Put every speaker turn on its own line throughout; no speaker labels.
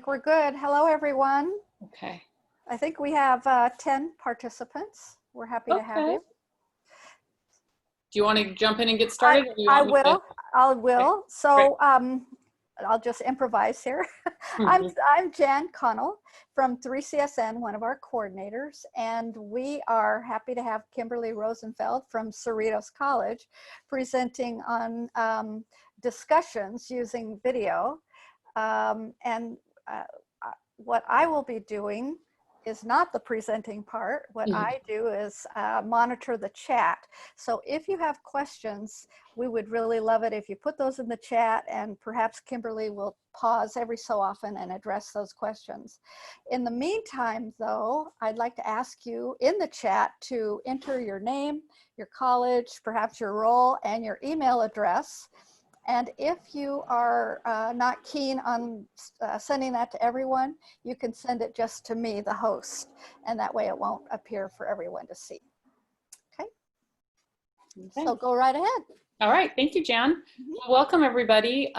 we're good. Hello, everyone.
Okay.
I think we have 10 participants. We're happy to have you.
Do you want to jump in and get started? Or do you
I
want me
will.
to...
I will.
Okay.
So I'll just improvise here. I'm Jan Connell from 3CSN, one of our coordinators, and we are happy to have Kimberly Rosenfeld from Cerritos College presenting on discussions using video. What I will be doing is not the presenting part. What I do is monitor the chat. So if you have questions, we would really love it if you put those in the chat, and perhaps Kimberly will pause every so often and address those questions. In the meantime, though, I'd like to ask you in the chat to enter your name, your college, perhaps your role, and your email address. And if you are not keen on sending that to everyone, you can send it just to me, the host, and that way it won't appear for everyone to see. Okay. So go right ahead.
All right, thank you, Jan. Welcome, everybody.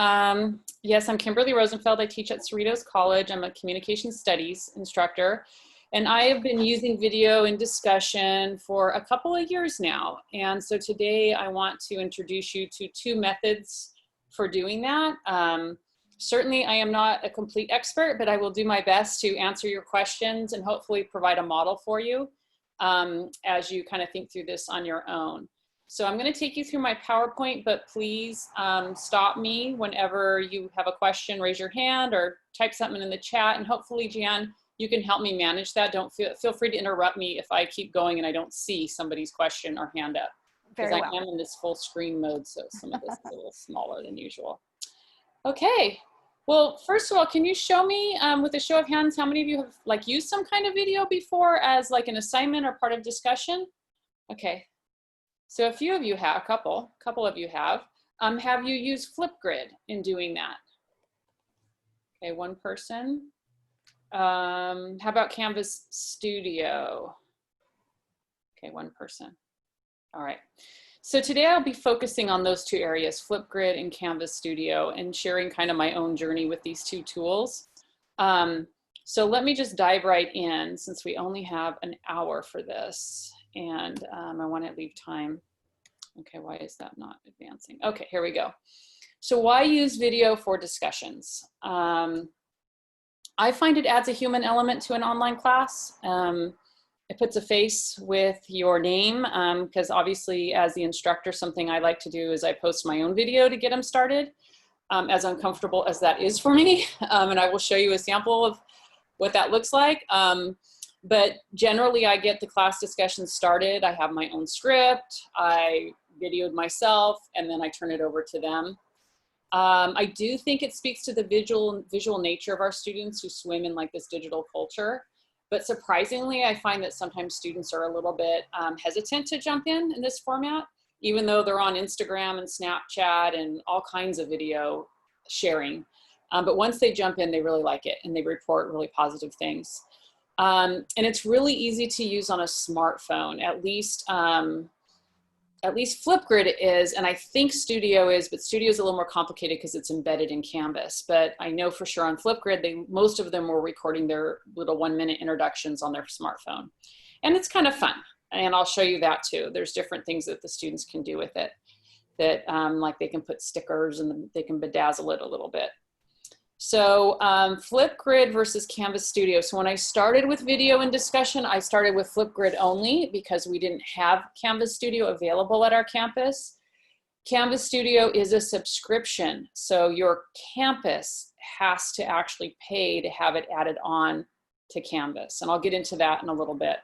Yes, I'm Kimberly Rosenfeld. I teach at Cerritos College. I'm a communication studies instructor, and I have been using video in discussion for a couple of years now. And so today I want to introduce you to two methods for doing that. Certainly I am not a complete expert, but I will do my best to answer your questions and hopefully provide a model for you as you kind of think through this on your own. So I'm going to take you through my PowerPoint, but please stop me whenever you have a question, raise your hand or type something in the chat, and hopefully, Jan, you can help me manage that. Don't feel free to interrupt me if I keep going and I don't see somebody's question or hand up. Because I am in this full screen mode, so some of this is a little smaller than usual. Okay, well, first of all, can you show me with a show of hands how many of you have used some kind of video before as like an assignment or part of discussion? Okay, so a few of you have, a couple of you have. Have you used Flipgrid in doing that? Okay, one person. How about Canvas Studio? Okay, one person. All right, so today I'll be focusing on those two areas, Flipgrid and Canvas Studio, and sharing kind of my own journey with these two tools. So let me just dive right in since we only have an hour for this, and I want to leave time. Okay, why is that not advancing? Okay, here we go. So why use video for discussions? I find it adds a human element to an online class. It puts a face with your name because obviously as the instructor, something I like to do is I post my own video to get them started, as uncomfortable as that is for me. And I will show you a sample of what that looks like. But generally I get the class discussion started. I have my own script, I videoed myself, and then I turn it over to them. I do think it speaks to the visual nature of our students who swim in like this digital culture. But surprisingly, I find that sometimes students are a little bit hesitant to jump in this format, even though they're on Instagram and Snapchat and all kinds of video sharing. But once they jump in, they really like it and they report really positive things. And it's really easy to use on a smartphone, at least Flipgrid is, and I think Studio is, but Studio is a little more complicated because it's embedded in Canvas. But I know for sure on Flipgrid, most of them were recording their little 1-minute introductions on their smartphone. And it's kind of fun. And I'll show you that too. There's different things that the students can do with it that like they can put stickers and they can bedazzle it a little bit. So Flipgrid versus Canvas Studio. So when I started with video and discussion, I started with Flipgrid only because we didn't have Canvas Studio available at our campus. Canvas Studio is a subscription. So your campus has to actually pay to have it added on to Canvas. And I'll get into that in a little bit.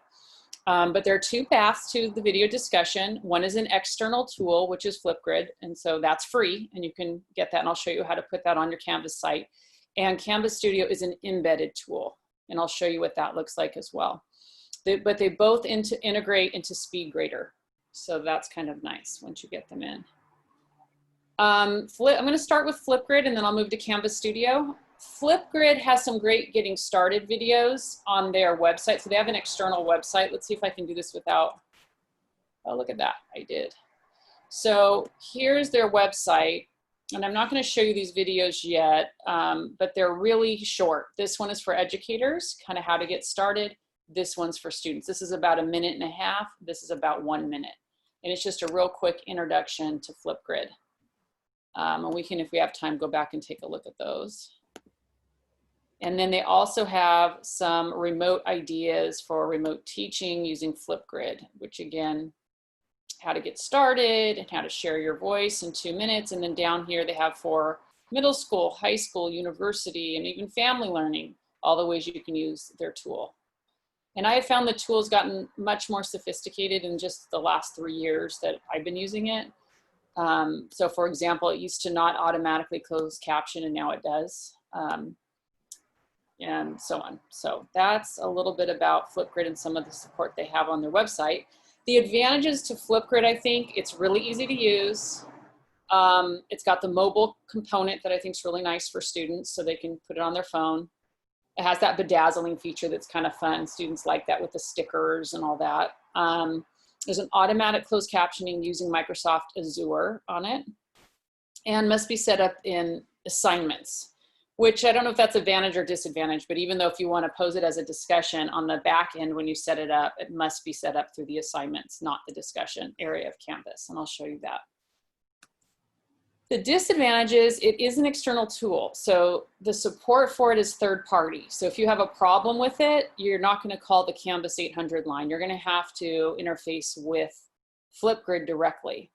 But there are two paths to the video discussion. One is an external tool, which is Flipgrid. And so that's free and you can get that. And I'll show you how to put that on your Canvas site. And Canvas Studio is an embedded tool. And I'll show you what that looks like as well. But they both integrate into SpeedGrader. So that's kind of nice once you get them in. I'm going to start with Flipgrid and then I'll move to Canvas Studio. Flipgrid has some great getting started videos on their website. So they have an external website. Let's see if I can do this without, oh, look at that, I did. So here's their website. And I'm not going to show you these videos yet, but they're really short. This one is for educators, kind of how to get started. This one's for students. This is about 1.5 minutes. This is about 1 minute. And it's just a real quick introduction to Flipgrid. And we can, if we have time, go back and take a look at those. And then they also have some remote ideas for remote teaching using Flipgrid, which again, how to get started and how to share your voice in 2 minutes. And then down here they have for middle school, high school, university, and even family learning, all the ways you can use their tool. And I have found the tool's gotten much more sophisticated in just the last 3 years that I've been using it. So for example, it used to not automatically close caption and now it does. And so on. So that's a little bit about Flipgrid and some of the support they have on their website. The advantages to Flipgrid, I think, it's really easy to use. It's got the mobile component that I think is really nice for students so they can put it on their phone. It has that bedazzling feature that's kind of fun. Students like that with the stickers and all that. There's an automatic closed captioning using Microsoft Azure on it, and must be set up in assignments, which I don't know if that's advantage or disadvantage, but even though if you want to pose it as a discussion on the back end when you set it up, it must be set up through the assignments, not the discussion area of Canvas. And I'll show you that. The disadvantage is it is an external tool. So the support for it is third party. So if you have a problem with it, you're not going to call the Canvas 800 line. You're going to have to interface with Flipgrid directly.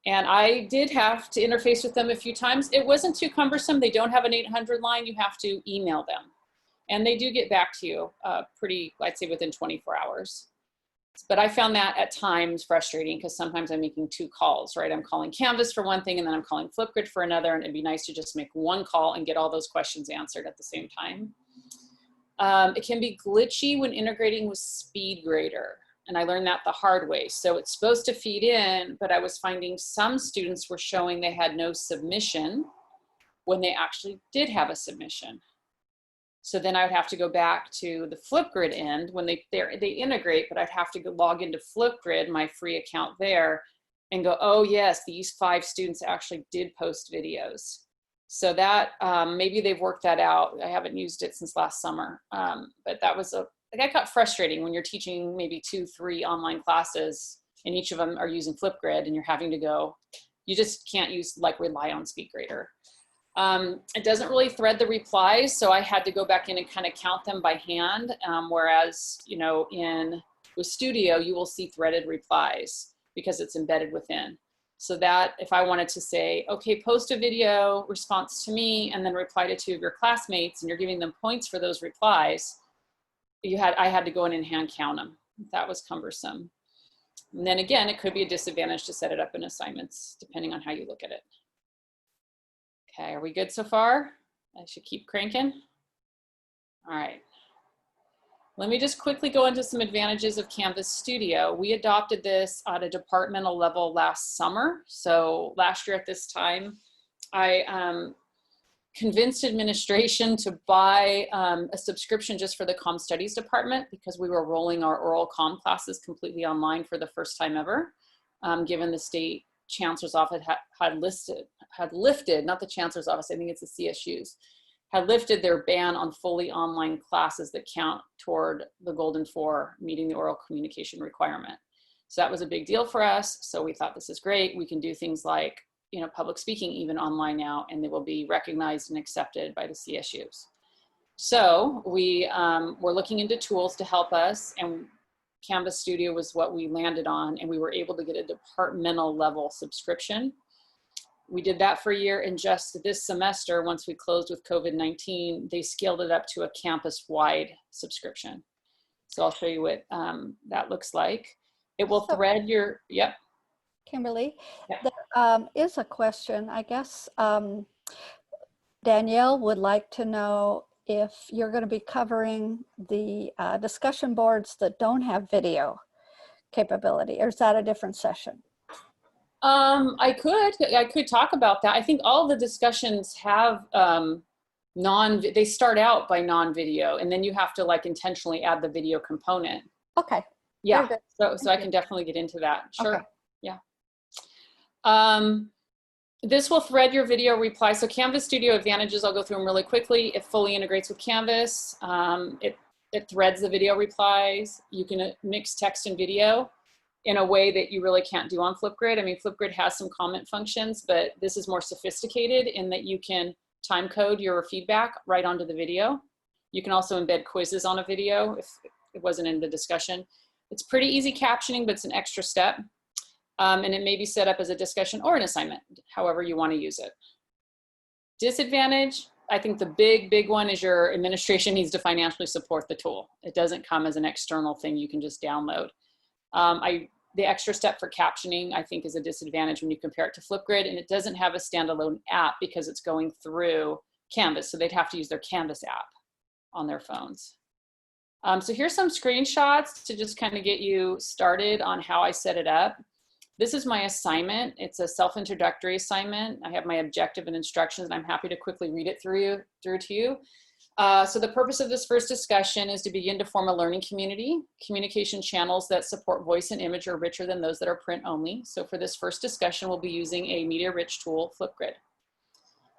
And I did have to interface with them a few times. It wasn't too cumbersome. They don't have an 800 line. You have to email them. And they do get back to you pretty, I'd say within 24 hours. But I found that at times frustrating because sometimes I'm making 2 calls, right? I'm calling Canvas for one thing and then I'm calling Flipgrid for another. And it'd be nice to just make 1 call and get all those questions answered at the same time. It can be glitchy when integrating with SpeedGrader. And I learned that the hard way. So it's supposed to feed in, but I was finding some students were showing they had no submission when they actually did have a submission. So then I would have to go back to the Flipgrid end when they integrate, but I'd have to go log into Flipgrid, my free account there, and go, oh yes, these 5 students actually did post videos. So that, maybe they've worked that out. I haven't used it since last summer, but that was that got frustrating when you're teaching maybe 2, 3 online classes and each of them are using Flipgrid and you're having to go, you just can't rely on SpeedGrader. It doesn't really thread the replies, so I had to go back in and kind of count them by hand, whereas, you know, with Studio, you will see threaded replies because it's embedded within. So that if I wanted to say, okay, post a video response to me and then reply to 2 of your classmates and you're giving them points for those replies, I had to go in and hand count them. That was cumbersome. And then again, it could be a disadvantage to set it up in assignments, depending on how you look at it. Okay, are we good so far? I should keep cranking. All right. Let me just quickly go into some advantages of Canvas Studio. We adopted this at a departmental level last summer. So last year at this time, I convinced administration to buy a subscription just for the Comm Studies department because we were rolling our oral comm classes completely online for the first time ever, given the state chancellor's office had lifted, not the chancellor's office, I think it's the CSUs, had lifted their ban on fully online classes that count toward the Golden 4 meeting the oral communication requirement. So that was a big deal for us. So we thought this is great. We can do things like, you know, public speaking even online now, and they will be recognized and accepted by the CSUs. So we were looking into tools to help us, and Canvas Studio was what we landed on, and we were able to get a departmental level subscription. We did that for a year, and just this semester, once we closed with COVID-19, they scaled it up to a campus-wide subscription. So I'll show you what that looks like. It will thread your, yep.
Kimberly,
Yep.
there is a question. I guess Danielle would like to know if you're going to be covering the discussion boards that don't have video capability, or is that a different session?
I could talk about that. I think all the discussions have they start out by non-video, and then you have to like intentionally add the video component.
Okay.
Yeah. So I can definitely get into that. Sure. Okay. Yeah. This will thread your video reply. So Canvas Studio advantages, I'll go through them really quickly. It fully integrates with Canvas. It threads the video replies. You can mix text and video in a way that you really can't do on Flipgrid. I mean, Flipgrid has some comment functions, but this is more sophisticated in that you can time code your feedback right onto the video. You can also embed quizzes on a video if it wasn't in the discussion. It's pretty easy captioning, but it's an extra step. And it may be set up as a discussion or an assignment, however you want to use it. Disadvantage, I think the big one is your administration needs to financially support the tool. It doesn't come as an external thing you can just download. The extra step for captioning, I think, is a disadvantage when you compare it to Flipgrid, and it doesn't have a standalone app because it's going through Canvas, so they'd have to use their Canvas app on their phones. So here's some screenshots to just kind of get you started on how I set it up. This is my assignment. It's a self-introductory assignment. I have my objective and instructions, and I'm happy to quickly read it through to you. So the purpose of this first discussion is to begin to form a learning community. Communication channels that support voice and image are richer than those that are print only. So for this first discussion, we'll be using a media-rich tool, Flipgrid.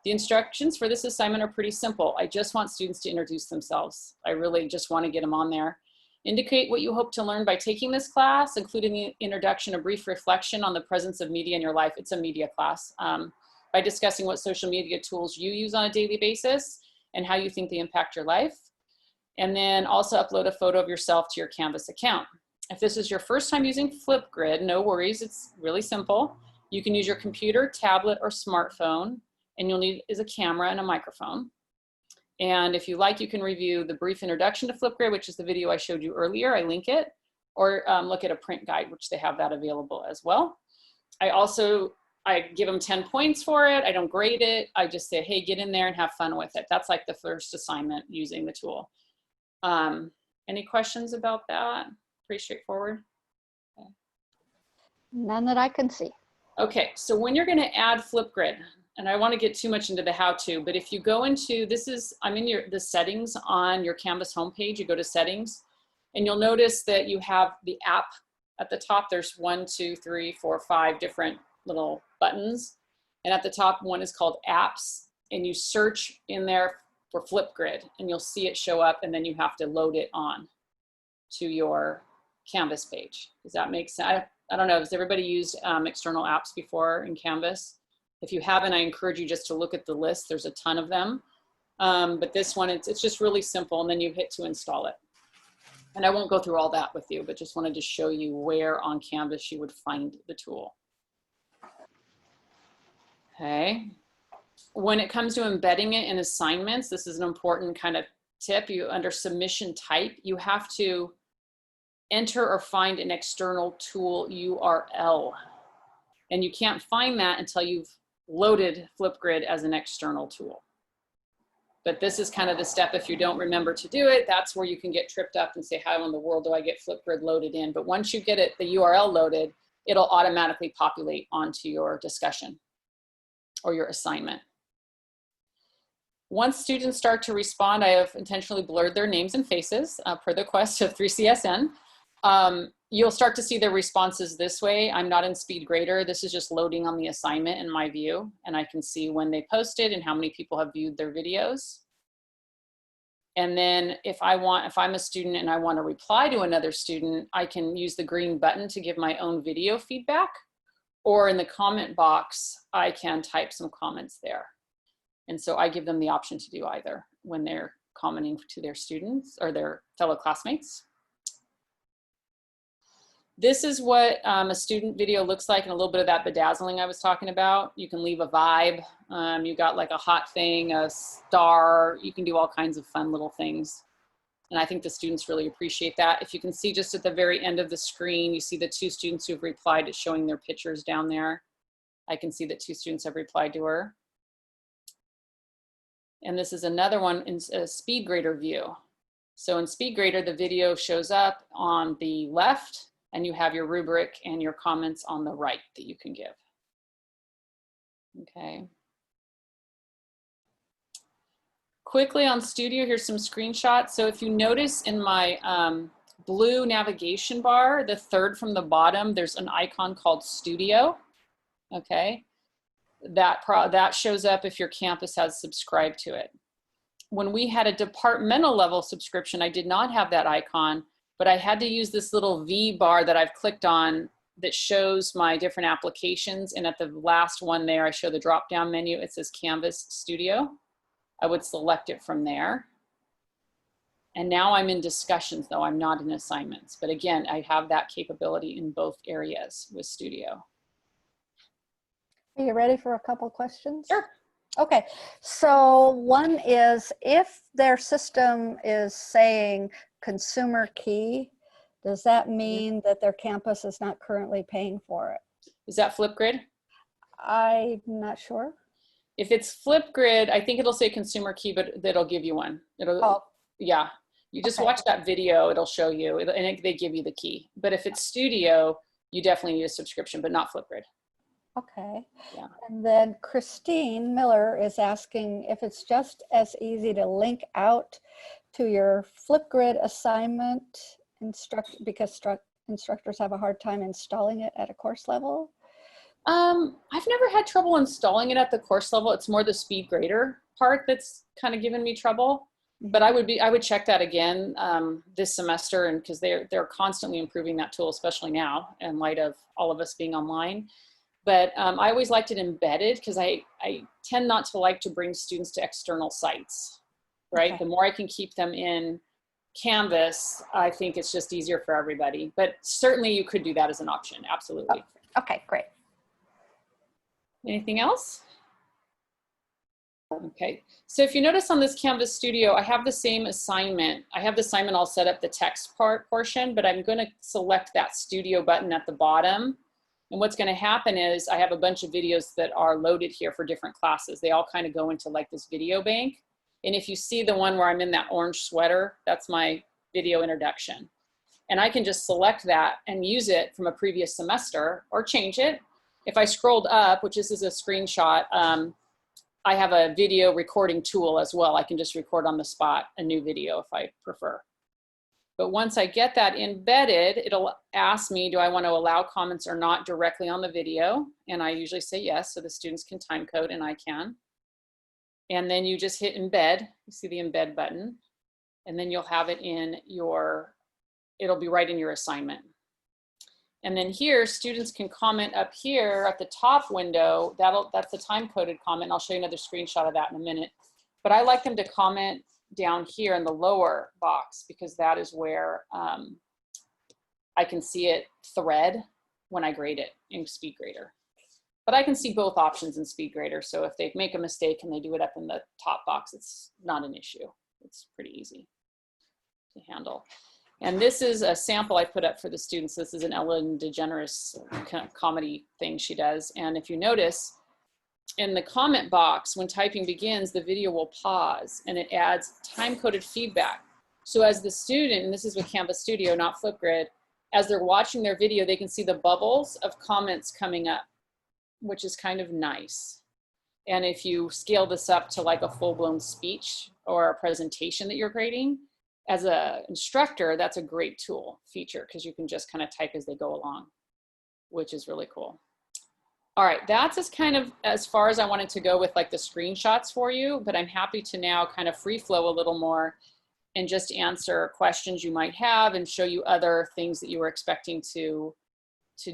The instructions for this assignment are pretty simple. I just want students to introduce themselves. I really just want to get them on there. Indicate what you hope to learn by taking this class, including the introduction, a brief reflection on the presence of media in your life. It's a media class. By discussing what social media tools you use on a daily basis and how you think they impact your life. And then also upload a photo of yourself to your Canvas account. If this is your first time using Flipgrid, no worries, it's really simple. You can use your computer, tablet, or smartphone, and you'll need is a camera and a microphone. And if you like, you can review the brief introduction to Flipgrid, which is the video I showed you earlier, I link it, or look at a print guide, which they have that available as well. I give them 10 points for it. I don't grade it. I just say, hey, get in there and have fun with it. That's like the first assignment using the tool. Any questions about that? Pretty straightforward. Okay.
None that I can see.
Okay, so when you're gonna add Flipgrid, and I want to get too much into the how-to, but if you go into, I'm in the settings on your Canvas homepage, you go to settings, and you'll notice that you have the app at the top. There's 1, 2, 3, 4, 5 different little buttons. And at the top, one is called apps, and you search in there for Flipgrid, and you'll see it show up, and then you have to load it on to your Canvas page. Does that make sense? I don't know, has everybody used external apps before in Canvas? If you haven't, I encourage you just to look at the list. There's a ton of them. But this one, it's just really simple, and then you hit to install it. And I won't go through all that with you, but just wanted to show you where on Canvas you would find the tool. Okay. When it comes to embedding it in assignments, this is an important kind of tip. Under submission type, you have to enter or find an external tool URL. And you can't find that until you've loaded Flipgrid as an external tool. But this is kind of the step, if you don't remember to do it, that's where you can get tripped up and say, how in the world do I get Flipgrid loaded in? But once you get the URL loaded, it'll automatically populate onto your discussion or your assignment. Once students start to respond, I have intentionally blurred their names and faces per the request of 3CSN. You'll start to see their responses this way. I'm not in SpeedGrader. This is just loading on the assignment in my view, and I can see when they posted and how many people have viewed their videos. And then if I'm a student and I want to reply to another student, I can use the green button to give my own video feedback, or in the comment box, I can type some comments there. And so I give them the option to do either when they're commenting to their students or their fellow classmates. This is what a student video looks like, and a little bit of that bedazzling I was talking about. You can leave a vibe. You got like a hot thing, a star. You can do all kinds of fun little things. And I think the students really appreciate that. If you can see just at the very end of the screen, you see the 2 students who've replied. It's showing their pictures down there. I can see that 2 students have replied to her. And this is another one in a SpeedGrader view. So in SpeedGrader, the video shows up on the left, and you have your rubric and your comments on the right that you can give. Okay. Quickly on Studio, here's some screenshots. So if you notice in my blue navigation bar, the third from the bottom, there's an icon called Studio. Okay. that shows up if your campus has subscribed to it. When we had a departmental level subscription, I did not have that icon, but I had to use this little V bar that I've clicked on that shows my different applications. And at the last one there, I show the drop-down menu. It says Canvas Studio. I would select it from there. And now I'm in discussions, though I'm not in assignments. But again, I have that capability in both areas with Studio.
Are you ready for a couple questions?
Sure.
Okay, so one is, if their system is saying consumer key, does that mean that their campus is not currently paying for it?
Is that Flipgrid?
I'm not sure.
If it's Flipgrid, I think it'll say consumer key, but it'll give you one.
Oh.
Yeah. You just
Okay.
watch that video, it'll show you, and they give you the key. But if it's Studio, you definitely need a subscription, but not Flipgrid.
Okay.
Yeah.
And then Christine Miller is asking if it's just as easy to link out to your Flipgrid assignment because instructors have a hard time installing it at a course level.
I've never had trouble installing it at the course level. It's more the SpeedGrader part that's kind of given me trouble. But I would check that again this semester, and because they're constantly improving that tool, especially now in light of all of us being online. But I always liked it embedded because I tend not to like to bring students to external sites, right?
Okay.
The more I can keep them in Canvas, I think it's just easier for everybody. But certainly you could do that as an option, absolutely.
Okay, great.
Anything else? Okay, so if you notice on this Canvas Studio, I have the same assignment. I have the assignment all set up, the text portion, but I'm going to select that Studio button at the bottom. And what's going to happen is I have a bunch of videos that are loaded here for different classes. They all kind of go into like this video bank. And if you see the one where I'm in that orange sweater, that's my video introduction. And I can just select that and use it from a previous semester or change it. If I scrolled up, which this is a screenshot, I have a video recording tool as well. I can just record on the spot a new video if I prefer. But once I get that embedded, it'll ask me, do I want to allow comments or not directly on the video? And I usually say yes, so the students can time code and I can. And then you just hit embed. You see the embed button. And then you'll have it in your, it'll be right in your assignment. And then here, students can comment up here at the top window. That's the time-coded comment. I'll show you another screenshot of that in a minute. But I like them to comment down here in the lower box because that is where I can see it thread when I grade it in SpeedGrader. But I can see both options in SpeedGrader. So if they make a mistake and they do it up in the top box, it's not an issue. It's pretty easy to handle. And this is a sample I put up for the students. This is an Ellen DeGeneres kind of comedy thing she does. And if you notice, in the comment box, when typing begins, the video will pause and it adds time-coded feedback. So as the student, and this is with Canvas Studio, not Flipgrid, as they're watching their video, they can see the bubbles of comments coming up, which is kind of nice. And if you scale this up to like a full-blown speech or a presentation that you're grading, as an instructor, that's a great feature because you can just kind of type as they go along, which is really cool. All right, that's as far as I wanted to go with like the screenshots for you, but I'm happy to now kind of free flow a little more and just answer questions you might have and show you other things that you were expecting to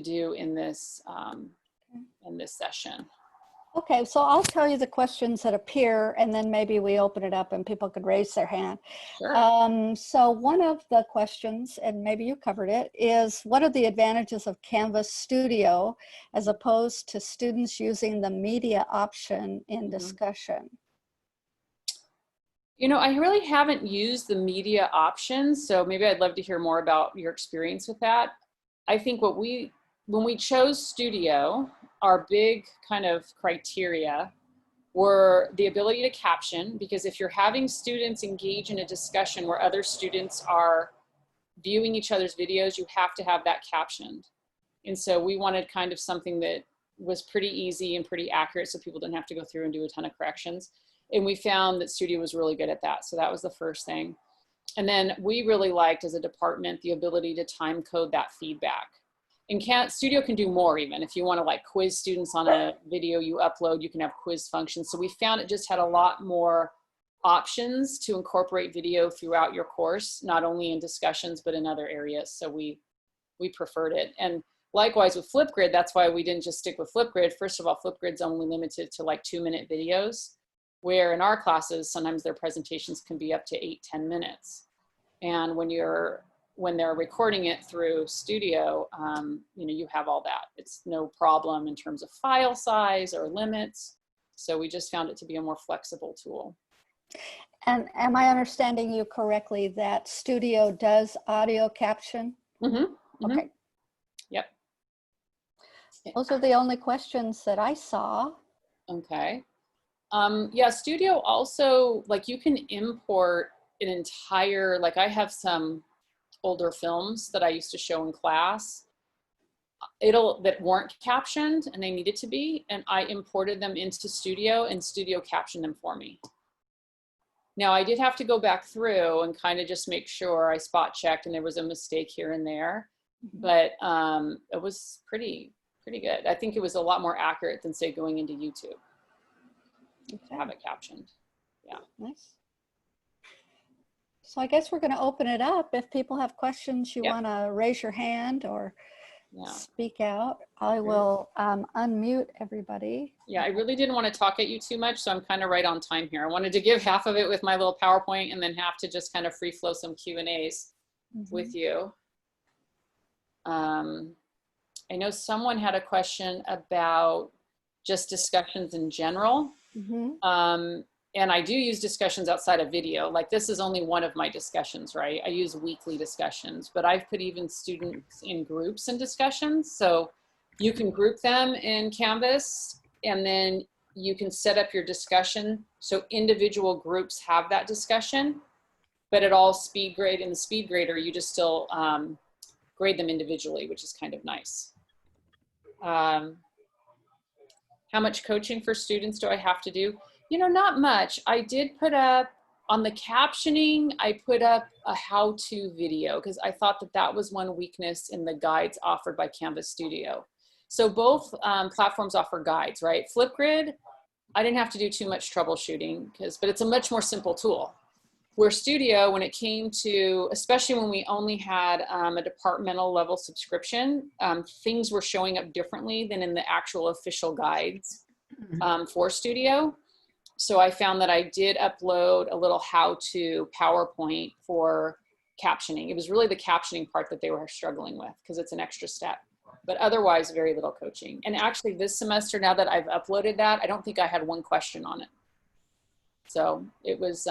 do in this session.
Okay, so I'll tell you the questions that appear and then maybe we open it up and people could raise their hand.
Sure.
So one of the questions, and maybe you covered it, is what are the advantages of Canvas Studio as opposed to students using the media option in discussion?
You know, I really haven't used the media options, so maybe I'd love to hear more about your experience with that. I think when we chose Studio, our big kind of criteria were the ability to caption, because if you're having students engage in a discussion where other students are viewing each other's videos, you have to have that captioned. And so we wanted kind of something that was pretty easy and pretty accurate so people didn't have to go through and do a ton of corrections. And we found that Studio was really good at that. So that was the first thing. And then we really liked as a department the ability to time code that feedback. Studio can do more even. If you want to like quiz students on a video you upload, you can have quiz functions. So we found it just had a lot more options to incorporate video throughout your course, not only in discussions, but in other areas. So we preferred it. And likewise with Flipgrid, that's why we didn't just stick with Flipgrid. First of all, Flipgrid's only limited to like 2-minute videos, where in our classes, sometimes their presentations can be up to 8-10 minutes. And when they're recording it through Studio, you know, you have all that. It's no problem in terms of file size or limits. So we just found it to be a more flexible tool.
And am I understanding you correctly that Studio does audio caption?
Mm-hmm. Mm-hmm.
Okay.
Yep.
Those are the only questions that I saw.
Okay. Yeah, Studio also, like you can import an entire, like I have some older films that I used to show in class that weren't captioned and they needed to be, and I imported them into Studio and Studio captioned them for me. Now I did have to go back through and kind of just make sure I spot checked and there was a mistake here and there, but it was pretty good. I think it was a lot more accurate than say going into YouTube to have it captioned. Yeah.
Nice. So I guess we're going to open it up. If people have questions, you want to raise your hand or speak out. I will unmute everybody.
Yeah, I really didn't want to talk at you too much, so I'm kind of right on time here. I wanted to give half of it with my little PowerPoint and then half to just kind of free flow some Q&As with you. I know someone had a question about just discussions in general. And I do use discussions outside of video. Like this is only one of my discussions, right? I use weekly discussions, but I've put even students in groups and discussions. So you can group them in Canvas and then you can set up your discussion. So individual groups have that discussion, but at all speed grade in the speed grader, you just still grade them individually, which is kind of nice. How much coaching for students do I have to do? You know, not much. I did put up on the captioning, I put up a how-to video because I thought that that was one weakness in the guides offered by Canvas Studio. So both platforms offer guides, right? Flipgrid, I didn't have to do too much troubleshooting but it's a much more simple tool. Where Studio, when it came to, especially when we only had a departmental level subscription, things were showing up differently than in the actual official guides for Studio. So I found that I did upload a little how-to PowerPoint for captioning. It was really the captioning part that they were struggling with because it's an extra step, but otherwise very little coaching. And actually this semester, now that I've uploaded that, I don't think I had one question on it. So it was,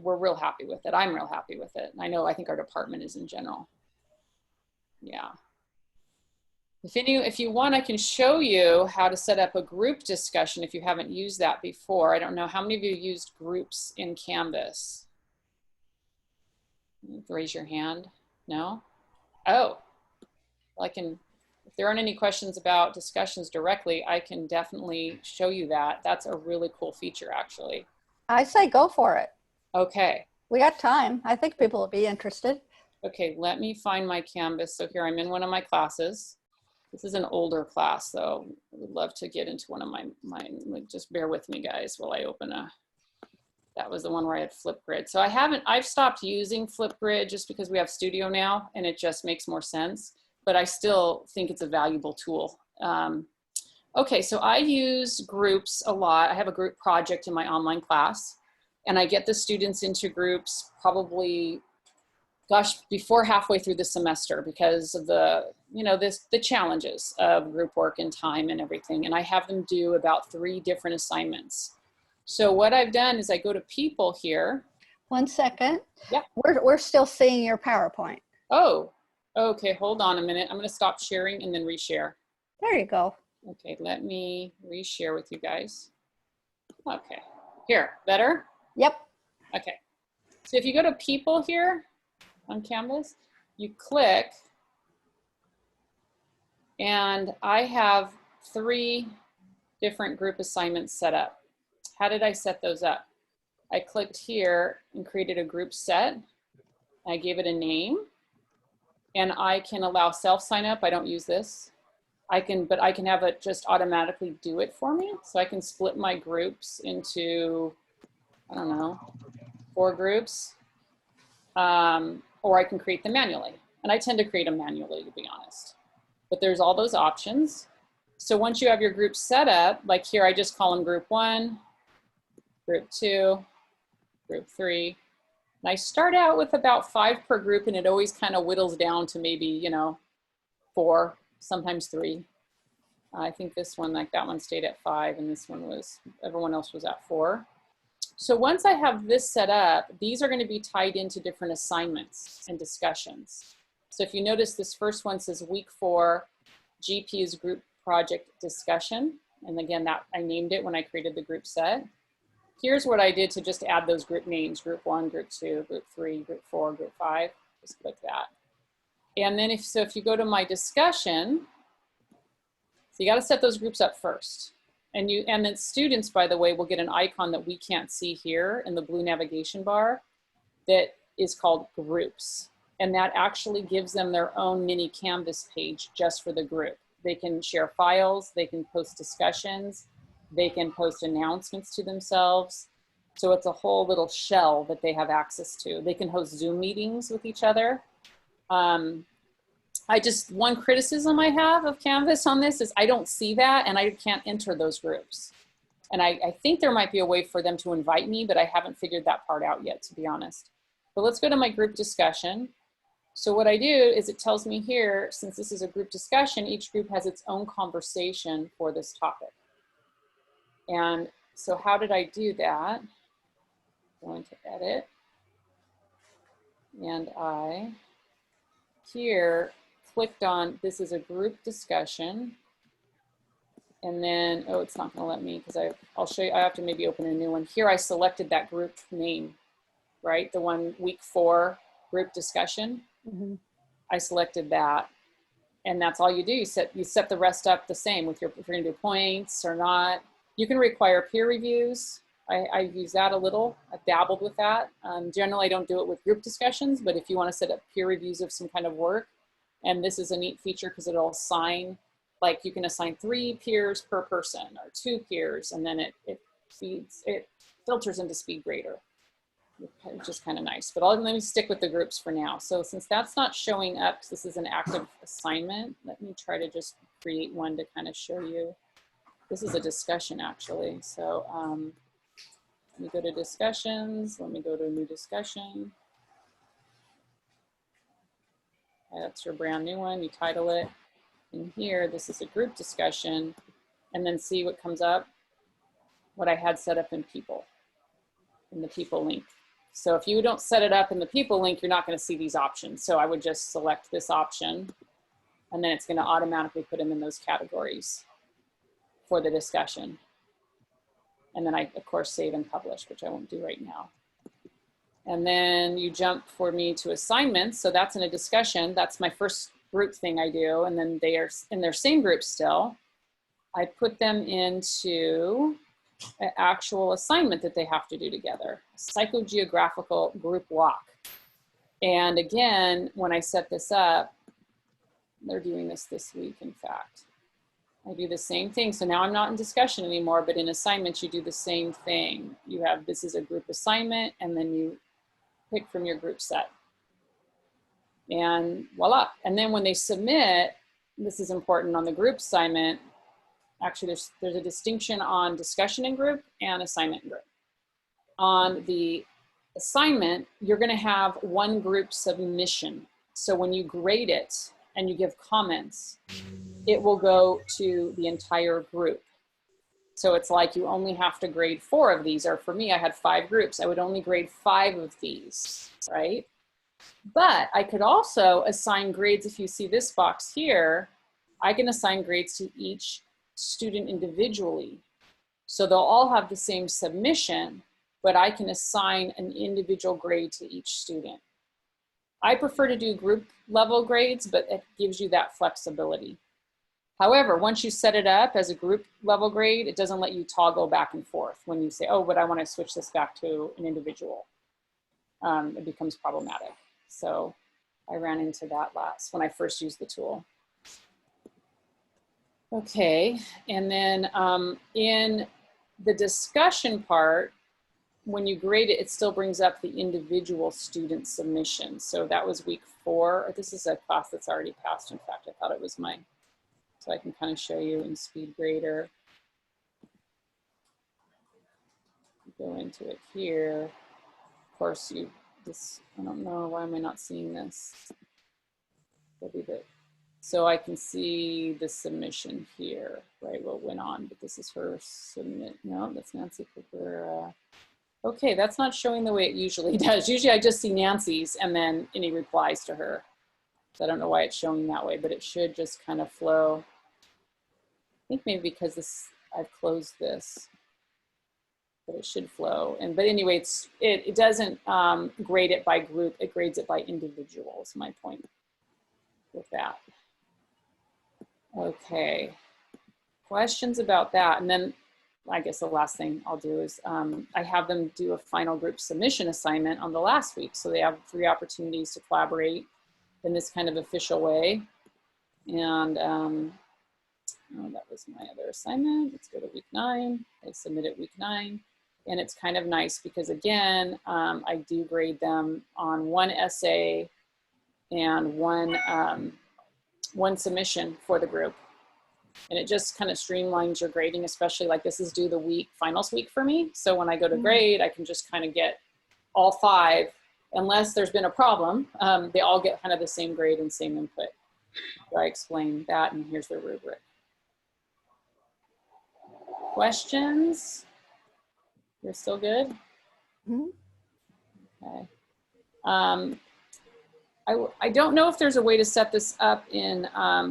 we're real happy with it. I'm real happy with it. And I think our department is in general. Yeah. If you want, I can show you how to set up a group discussion if you haven't used that before. I don't know how many of you used groups in Canvas. Raise your hand. No? Oh, well, if there aren't any questions about discussions directly, I can definitely show you that. That's a really cool feature, actually.
I say go for it.
Okay.
We got time. I think people will be interested.
Okay, let me find my Canvas. So here I'm in one of my classes. This is an older class, so I would love to get into one of mine. Like, just bear with me, guys, while I open that was the one where I had Flipgrid. So I've stopped using Flipgrid just because we have Studio now, and it just makes more sense, but I still think it's a valuable tool. Okay, so I use groups a lot. I have a group project in my online class, and I get the students into groups probably, gosh, before halfway through the semester because of the challenges of group work and time and everything. And I have them do about 3 different assignments. So what I've done is I go to people here.
1 second.
Yeah.
We're still seeing your PowerPoint.
Oh, okay. Hold on a minute. I'm going to stop sharing and then reshare.
There you go.
Okay. Let me reshare with you guys. Okay. Here, better?
Yep.
Okay. So if you go to people here on Canvas, you click, and I have 3 different group assignments set up. How did I set those up? I clicked here and created a group set. I gave it a name, and I can allow self sign up. I don't use this. But I can have it just automatically do it for me. So I can split my groups into, I don't know, 4 groups, or I can create them manually. And I tend to create them manually, to be honest. But there's all those options. So once you have your group set up, like here, I just call them group 1, group 2, group 3. And I start out with about 5 per group, and it always kind of whittles down to maybe, you know, 4, sometimes 3. I think this one, like that one stayed at 5, and this one was, everyone else was at 4. So once I have this set up, these are going to be tied into different assignments and discussions. So if you notice, this first one says week 4, GP is group project discussion. And again, that I named it when I created the group set. Here's what I did to just add those group names: group 1, group 2, group 3, group 4, group 5. Just click that. And then if you go to my discussion, so you got to set those groups up first. And then students, by the way, will get an icon that we can't see here in the blue navigation bar that is called groups. And that actually gives them their own mini Canvas page just for the group. They can share files, they can post discussions, they can post announcements to themselves. So it's a whole little shell that they have access to. They can host Zoom meetings with each other. One criticism I have of Canvas on this is I don't see that, and I can't enter those groups. And I think there might be a way for them to invite me, but I haven't figured that part out yet, to be honest. But let's go to my group discussion. So what I do is it tells me here, since this is a group discussion, each group has its own conversation for this topic. And so how did I do that? Go into edit. And I, here, clicked on, this is a group discussion. And then, oh, it's not gonna let me, because I'll show you, I have to maybe open a new one. Here I selected that group name, right? The one week 4 group discussion. Mm-hmm. I selected that. And that's all you do. You set the rest up the same with if you're gonna do points or not. You can require peer reviews. I've used that a little. I've dabbled with that. Generally, I don't do it with group discussions, but if you want to set up peer reviews of some kind of work, and this is a neat feature because it'll assign, like you can assign 3 peers per person or 2 peers, and then it filters into speed grader, which is kind of nice. But let me stick with the groups for now. So since that's not showing up, because this is an active assignment, let me try to just create one to kind of show you. This is a discussion actually. So let me go to discussions. Let me go to a new discussion. That's your brand new one. You title it. And here, this is a group discussion. And then see what comes up. What I had set up in people, in the people link. So if you don't set it up in the people link, you're not going to see these options. So I would just select this option, and then it's going to automatically put them in those categories for the discussion. And then I, of course, save and publish, which I won't do right now. And then you jump for me to assignments. So that's in a discussion. That's my first group thing I do. And then they are in their same group still. I put them into an actual assignment that they have to do together, a psychogeographical group walk. And again, when I set this up, they're doing this week, in fact. I do the same thing. So now I'm not in discussion anymore, but in assignments, you do the same thing. You have, this is a group assignment, and then you pick from your group set. And voila. And then when they submit, this is important on the group assignment. Actually, there's a distinction on discussion in group and assignment in group. On the assignment, you're going to have one group submission. So when you grade it and you give comments, it will go to the entire group. So it's like you only have to grade 4 of these, or for me, I had 5 groups. I would only grade 5 of these, right? But I could also assign grades. If you see this box here, I can assign grades to each student individually. So they'll all have the same submission, but I can assign an individual grade to each student. I prefer to do group level grades, but it gives you that flexibility. However, once you set it up as a group level grade, it doesn't let you toggle back and forth when you say, oh, but I want to switch this back to an individual. It becomes problematic. So I ran into that last when I first used the tool. Okay, and then in the discussion part, when you grade it, it still brings up the individual student submission. So that was week 4. This is a class that's already passed. In fact, I thought it was mine. So I can kind of show you in SpeedGrader. Go into it here. Of course, I don't know, why am I not seeing this? So I can see the submission here, right, what went on, but this is her submit. No, that's Nancy Cooper. Okay, that's not showing the way it usually does. Usually I just see Nancy's and then any replies to her. So I don't know why it's showing that way, but it should just kind of flow. I think maybe because I've closed this, but it should flow. But anyway, it doesn't grade it by group, it grades it by individual is my point with that. Okay, questions about that? And then I guess the last thing I'll do is I have them do a final group submission assignment on the last week. So they have 3 opportunities to collaborate in this kind of official way. And oh, that was my other assignment. Let's go to week 9. I submitted week 9. And it's kind of nice because again, I do grade them on 1 essay and one submission for the group. And it just kind of streamlines your grading, especially like this is due the finals week for me. So when I go to grade, I can just kind of get all 5, unless there's been a problem. They all get kind of the same grade and same input. So I explain that, and here's the rubric. Questions? You're still good?
Mm-hmm.
Okay. I don't know if there's a way to set this up in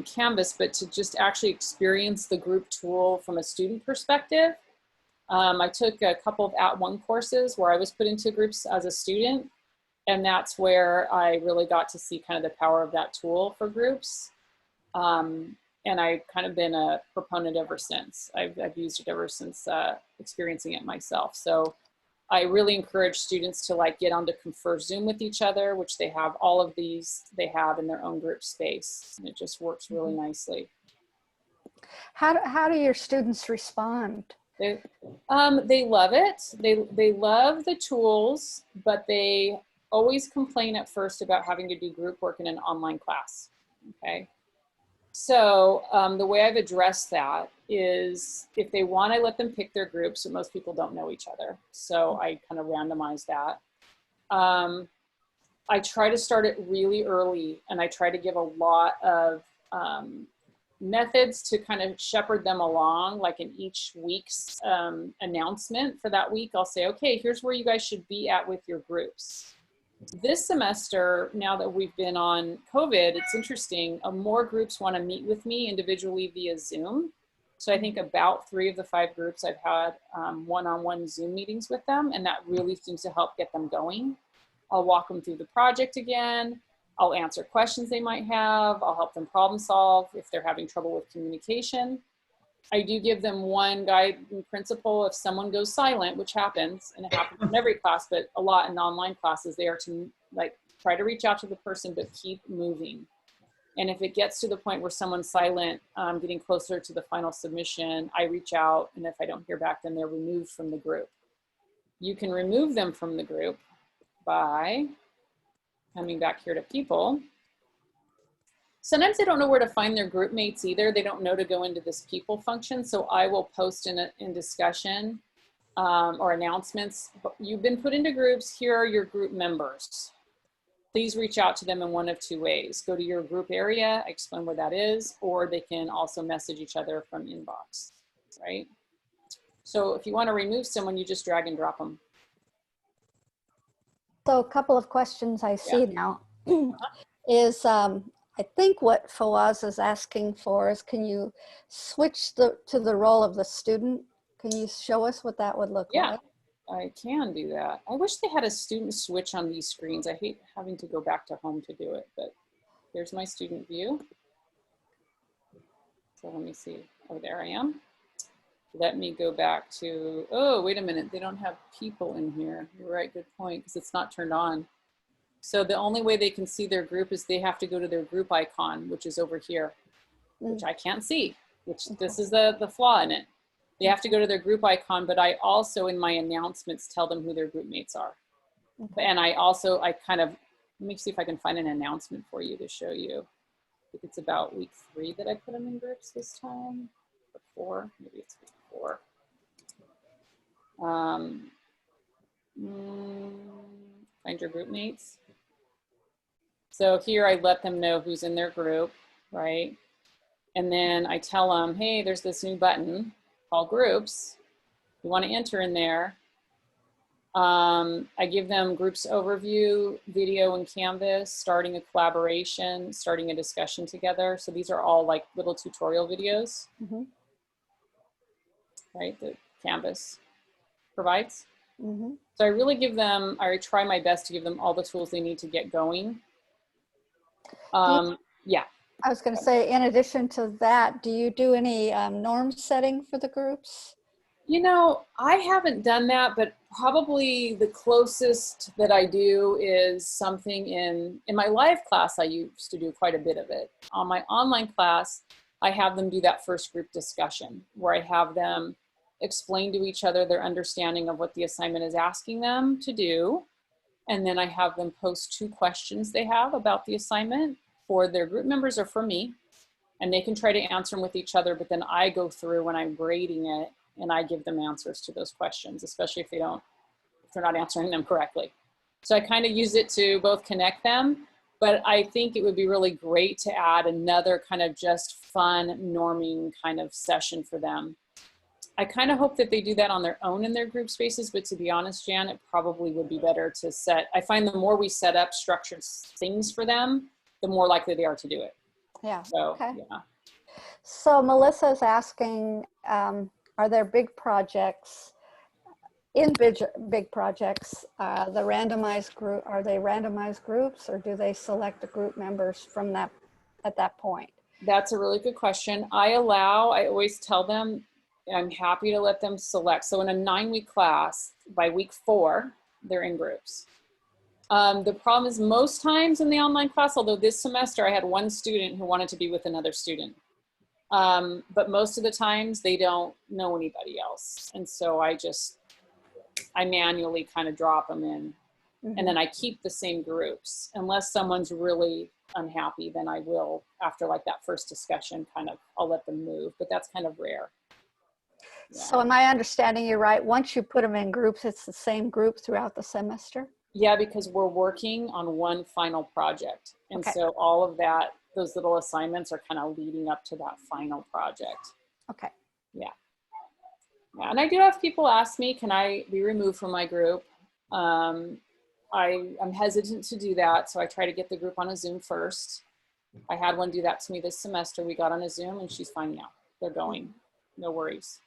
Canvas, but to just actually experience the group tool from a student perspective. I took a couple of @1 courses where I was put into groups as a student, and that's where I really got to see kind of the power of that tool for groups. And I've kind of been a proponent ever since. I've used it ever since experiencing it myself. So I really encourage students to like get onto Confer Zoom with each other, which they have all of these, they have in their own group space. And it just works really nicely.
How do your students respond?
They love it. They love the tools, but they always complain at first about having to do group work in an online class, okay? So the way I've addressed that is if they want, I let them pick their groups, but most people don't know each other. So I kind of randomize that. I try to start it really early, and I try to give a lot of methods to kind of shepherd them along, like in each week's announcement for that week. I'll say, okay, here's where you guys should be at with your groups. This semester, now that we've been on COVID, it's interesting, more groups want to meet with me individually via Zoom. So I think about 3 of the 5 groups I've had one-on-one Zoom meetings with them, and that really seems to help get them going. I'll walk them through the project again. I'll answer questions they might have. I'll help them problem solve if they're having trouble with communication. I do give them one guiding principle. If someone goes silent, which happens, and it happens in every class, but a lot in online classes, they are to like try to reach out to the person, but keep moving. And if it gets to the point where someone's silent, getting closer to the final submission, I reach out, and if I don't hear back, then they're removed from the group. You can remove them from the group by coming back here to people. Sometimes they don't know where to find their group mates either. They don't know to go into this people function. So I will post in discussion or announcements. You've been put into groups. Here are your group members. Please reach out to them in one of 2 ways. Go to your group area, explain where that is, or they can also message each other from inbox, right? So if you want to remove someone, you just drag and drop them.
So a couple of questions I see now is, I think what Fawaz is asking for is, can you switch to the role of the student? Can you show us what that would look like?
I can do that. I wish they had a student switch on these screens. I hate having to go back to home to do it, but here's my student view. So let me see. Oh, there I am. Let me go back to, oh, wait a minute. They don't have people in here. You're right, good point, because it's not turned on. So the only way they can see their group is they have to go to their group icon, which is over here, which I can't see, which this is the flaw in it. They have to go to their group icon, but I also in my announcements tell them who their group mates are. And I kind of, let me see if I can find an announcement for you to show you. I think it's about week 3 that I put them in groups this time, or 4, maybe it's week 4. Find your group mates. So here I let them know who's in their group, right? And then I tell them, hey, there's this new button called groups. You want to enter in there. I give them groups overview, video and Canvas, starting a collaboration, starting a discussion together. So these are all like little tutorial videos, right, that Canvas provides. So I really give them, I try my best to give them all the tools they need to get going. Yeah.
I was going to say, in addition to that, do you do any norm setting for the groups?
You know, I haven't done that, but probably the closest that I do is something in my live class. I used to do quite a bit of it. On my online class, I have them do that first group discussion where I have them explain to each other their understanding of what the assignment is asking them to do. And then I have them post 2 questions they have about the assignment for their group members or for me. And they can try to answer them with each other, but then I go through when I'm grading it and I give them answers to those questions, especially if they're not answering them correctly. So I kind of use it to both connect them, but I think it would be really great to add another kind of just fun norming kind of session for them. I kind of hope that they do that on their own in their group spaces, but to be honest, Jan, it probably would be better to I find the more we set up structured things for them, the more likely they are to do it.
Yeah.
So,
okay.
Yeah.
So Melissa's asking, are there big projects, big projects, the randomized group, are they randomized groups or do they select the group members from that at that point?
That's a really good question. I always tell them, I'm happy to let them select. So in a 9-week class, by week 4, they're in groups. The problem is most times in the online class, although this semester I had 1 student who wanted to be with another student. But most of the times they don't know anybody else. And so I manually kind of drop them in. And then I keep the same groups. Unless someone's really unhappy, then I will, after like that first discussion, I'll let them move, but that's kind of rare. Yeah.
So am I understanding you right? Once you put them in groups, it's the same group throughout the semester?
Yeah, because we're working on one final project. And so all of those little assignments are kind of leading up to that final project.
Okay.
Yeah. And I do have people ask me, can I be removed from my group? I'm hesitant to do that. So I try to get the group on a Zoom first. I had one do that to me this semester. We got on a Zoom and she's fine now. They're going, no worries.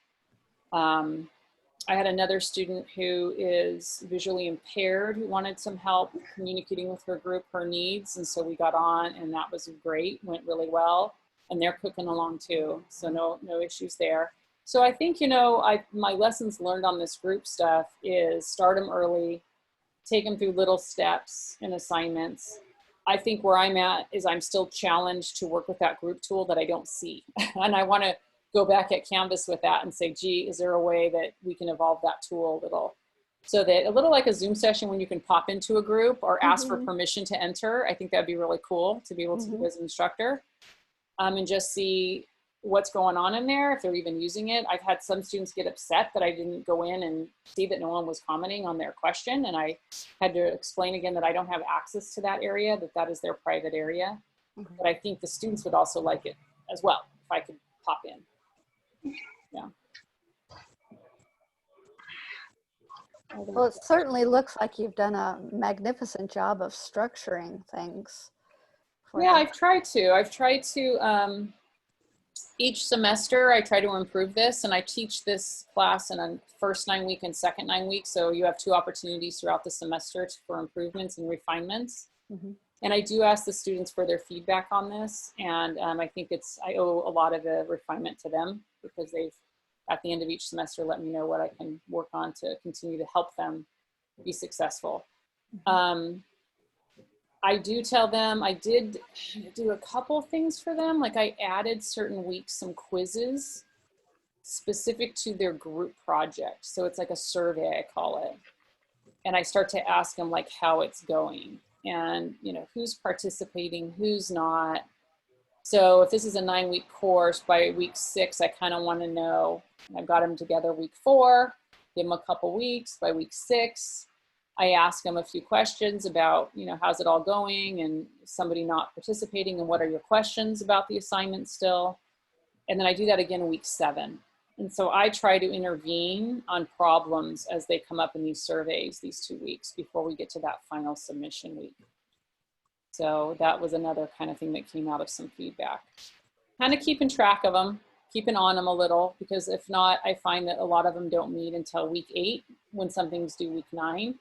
I had another student who is visually impaired who wanted some help communicating with her group, her needs. And so we got on and that was great, went really well. And they're cooking along too. So no issues there. So I think, my lessons learned on this group stuff is start them early, take them through little steps and assignments. I think where I'm at is I'm still challenged to work with that group tool that I don't see. And I want to go back at Canvas with that and say, gee, is there a way that we can evolve that tool a little? So that a little like a Zoom session when you can pop into a group or ask for permission to enter. I think that'd be really cool to be able to do as an instructor and just see what's going on in there, if they're even using it. I've had some students get upset that I didn't go in and see that no one was commenting on their question. And I had to explain again that I don't have access to that area, that is their private area. But I think the students would also like it as well, if I could pop in. Yeah.
Well, it certainly looks like you've done a magnificent job of structuring things.
Yeah, I've tried to. Each semester, I try to improve this, and I teach this class in a first 9 week and second 9 weeks. So you have 2 opportunities throughout the semester for improvements and refinements. And I do ask the students for their feedback on this. And I think I owe a lot of the refinement to them because they've, at the end of each semester, let me know what I can work on to continue to help them be successful. I do tell them, I did do a couple things for them. Like I added certain weeks some quizzes specific to their group project. So it's like a survey, I call it. And I start to ask them like how it's going and, you know, who's participating, who's not. So if this is a 9-week course, by week 6, I kind of want to know, I've got them together week 4, give them a couple weeks. By week 6, I ask them a few questions about, you know, how's it all going and somebody not participating and what are your questions about the assignment still. And then I do that again in week 7. And so I try to intervene on problems as they come up in these surveys these 2 weeks before we get to that final submission week. So that was another kind of thing that came out of some feedback. Kind of keeping track of them, keeping on them a little, because if not, I find that a lot of them don't meet until week 8 when something's due week 9,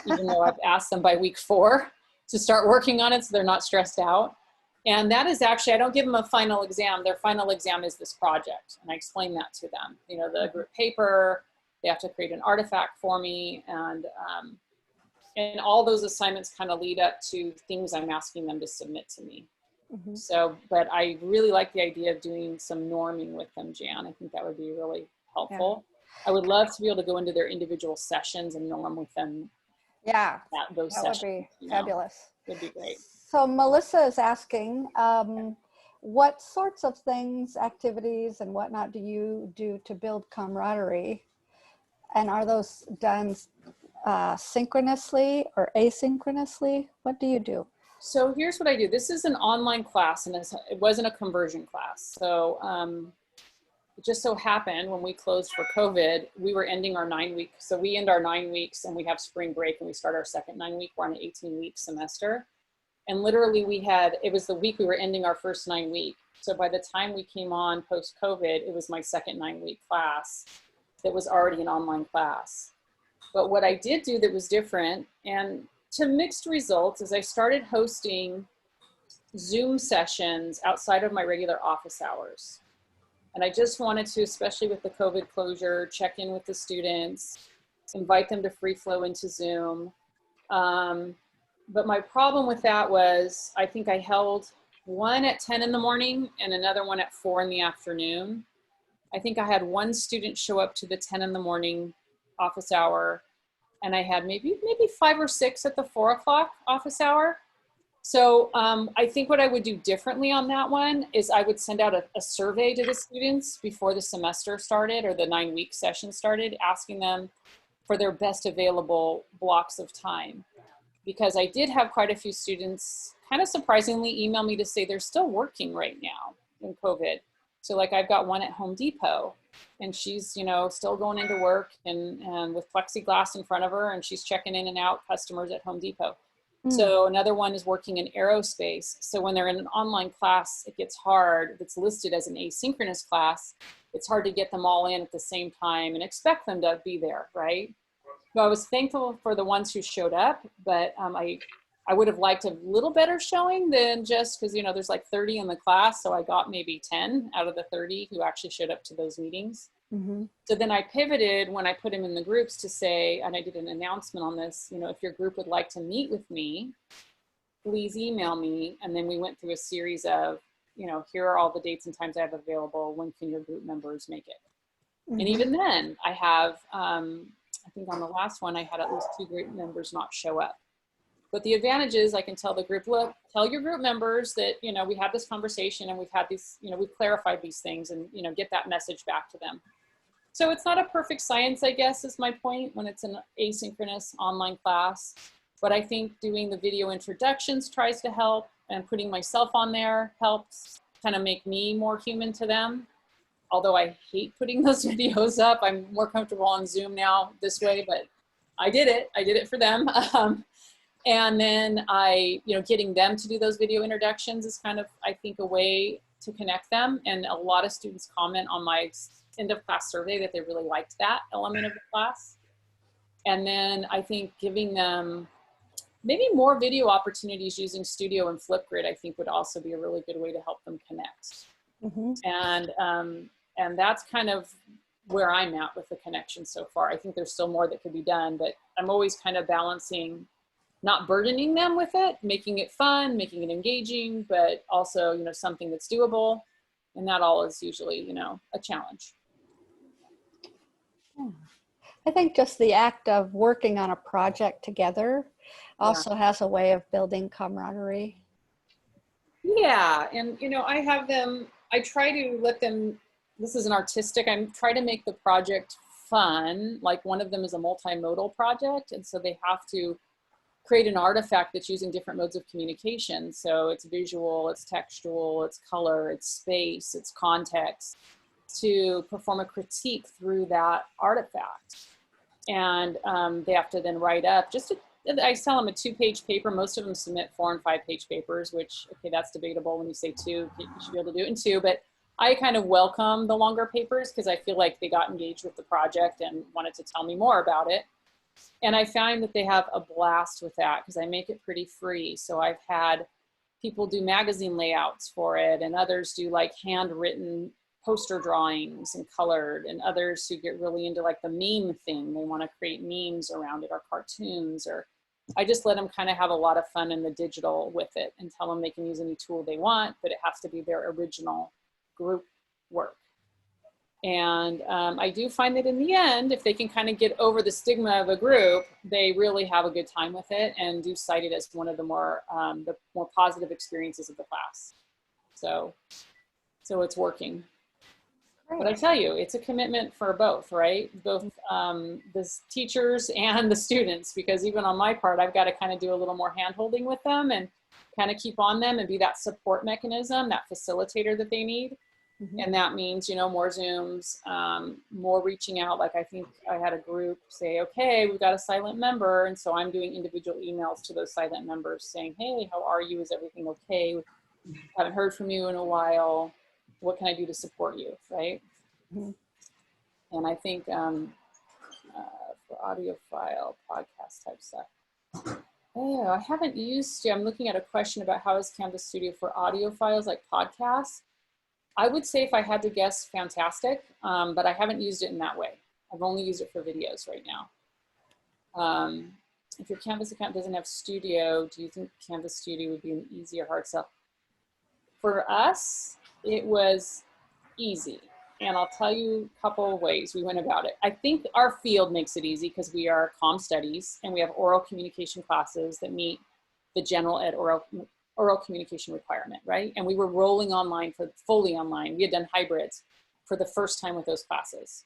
even though I've asked them by week 4 to start working on it so they're not stressed out. And that is actually, I don't give them a final exam. Their final exam is this project. And I explain that to them. You know, the group paper, they have to create an artifact for me. And all those assignments kind of lead up to things I'm asking them to submit to me.
Mm-hmm.
So, but I really like the idea of doing some norming with them, Jan. I think that would be really helpful. Yeah. I would love to be able to go into their individual sessions and norm with them.
Yeah,
those
that
sessions
would be fabulous.
Would be great.
So Melissa is asking, what sorts of things, activities and whatnot do you do to build camaraderie? And are those done synchronously or asynchronously? What do you do?
So here's what I do. This is an online class and it wasn't a conversion class. So it just so happened when we closed for COVID, we were ending our 9 weeks. So we end our 9 weeks and we have spring break and we start our second 9 week. We're on an 18-week semester. And literally it was the week we were ending our first 9 week. So by the time we came on post-COVID, it was my second 9-week class that was already an online class. But what I did do that was different and to mixed results is I started hosting Zoom sessions outside of my regular office hours. And I just wanted to, especially with the COVID closure, check in with the students, invite them to free flow into Zoom. But my problem with that was I think I held one at 10 in the morning and another one at 4 in the afternoon. I think I had one student show up to the 10 in the morning office hour and I had maybe 5 or 6 at the 4 o'clock office hour. So I think what I would do differently on that one is I would send out a survey to the students before the semester started or the 9-week session started, asking them for their best available blocks of time. Because I did have quite a few students kind of surprisingly email me to say they're still working right now in COVID. So like I've got one at Home Depot and she's, you know, still going into work and with plexiglass in front of her and she's checking in and out customers at Home Depot. So another one is working in aerospace. So when they're in an online class, it gets hard. If it's listed as an asynchronous class, it's hard to get them all in at the same time and expect them to be there, right? So I was thankful for the ones who showed up, but I would have liked a little better showing than just because, you know, there's like 30 in the class. So I got maybe 10 out of the 30 who actually showed up to those meetings. Mm-hmm. So then I pivoted when I put them in the groups to say, and I did an announcement on this, you know, if your group would like to meet with me, please email me. And then we went through a series of, you know, here are all the dates and times I have available. When can your group members make it? Mm-hmm. And even then I have, I think on the last one, I had at least 2 group members not show up. But the advantage is I can tell the group, look, tell your group members that, you know, we had this conversation and we've had these, you know, we've clarified these things and, you know, get that message back to them. So it's not a perfect science, I guess, is my point when it's an asynchronous online class. But I think doing the video introductions tries to help and putting myself on there helps kind of make me more human to them. Although I hate putting those videos up, I'm more comfortable on Zoom now this way, but I did it for them. And then you know, getting them to do those video introductions is kind of, I think, a way to connect them. And a lot of students comment on my end of class survey that they really liked that element of the class. And then I think giving them maybe more video opportunities using Studio and Flipgrid, I think would also be a really good way to help them connect. Mm-hmm. And that's kind of where I'm at with the connection so far. I think there's still more that could be done, but I'm always kind of balancing not burdening them with it, making it fun, making it engaging, but also, you know, something that's doable. And that all is usually, you know, a challenge.
Yeah. I think just the act of working on a project together also has a way of building camaraderie.
Yeah, and you know, I have them, I try to let them, this is an artistic, I try to make the project fun. Like one of them is a multimodal project, and so they have to create an artifact that's using different modes of communication. So it's visual, it's textual, it's color, it's space, it's context, to perform a critique through that artifact. And they have to then write up I tell them a 2-page paper. Most of them submit 4- and 5-page papers, which, okay, that's debatable. When you say 2, you should be able to do it in 2, but I kind of welcome the longer papers because I feel like they got engaged with the project and wanted to tell me more about it. And I find that they have a blast with that because I make it pretty free. So I've had people do magazine layouts for it, and others do like handwritten poster drawings and colored, and others who get really into like the meme thing. They want to create memes around it or cartoons, or I just let them kind of have a lot of fun in the digital with it and tell them they can use any tool they want, but it has to be their original group work. And I do find that in the end, if they can kind of get over the stigma of a group, they really have a good time with it and do cite it as one of the more positive experiences of the class. So it's working. Great. But I tell you, it's a commitment for both, right? Both the teachers and the students, because even on my part, I've got to kind of do a little more hand-holding with them and kind of keep on them and be that support mechanism, that facilitator that they need. Mm-hmm. And that means, you know, more Zooms, more reaching out. Like I think I had a group say, okay, we've got a silent member. And so I'm doing individual emails to those silent members saying, hey, how are you? Is everything okay? Haven't heard from you in a while. What can I do to support you, right? Mm-hmm. And I think for audio file, podcast type stuff. Oh, I haven't used, I'm looking at a question about how is Canvas Studio for audio files like podcasts. I would say if I had to guess, fantastic, but I haven't used it in that way. I've only used it for videos right now. If your Canvas account doesn't have Studio, do you think Canvas Studio would be an easy or hard sell? For us, it was easy. And I'll tell you a couple of ways we went about it. I think our field makes it easy because we are comm studies and we have oral communication classes that meet the general ed oral communication requirement, right? And we were rolling online fully online. We had done hybrids for the first time with those classes.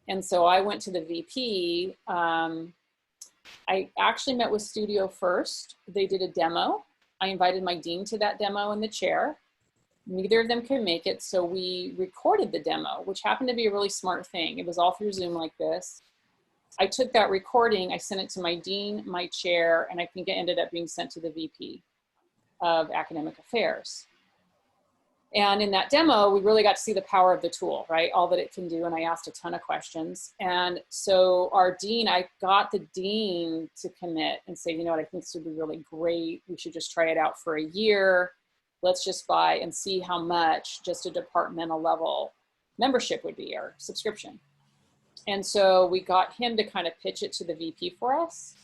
And so I went to the VP. I actually met with Studio first. They did a demo. I invited my dean to that demo and the chair. Neither of them could make it, so we recorded the demo, which happened to be a really smart thing. It was all through Zoom like this. I took that recording, I sent it to my dean, my chair, and I think it ended up being sent to the VP of Academic Affairs. And in that demo, we really got to see the power of the tool, right? All that it can do, and I asked a ton of questions. And so our dean, I got the dean to commit and say, you know what, I think this would be really great. We should just try it out for a year. Let's just buy and see how much just a departmental level membership would be, or subscription. And so we got him to kind of pitch it to the VP for us.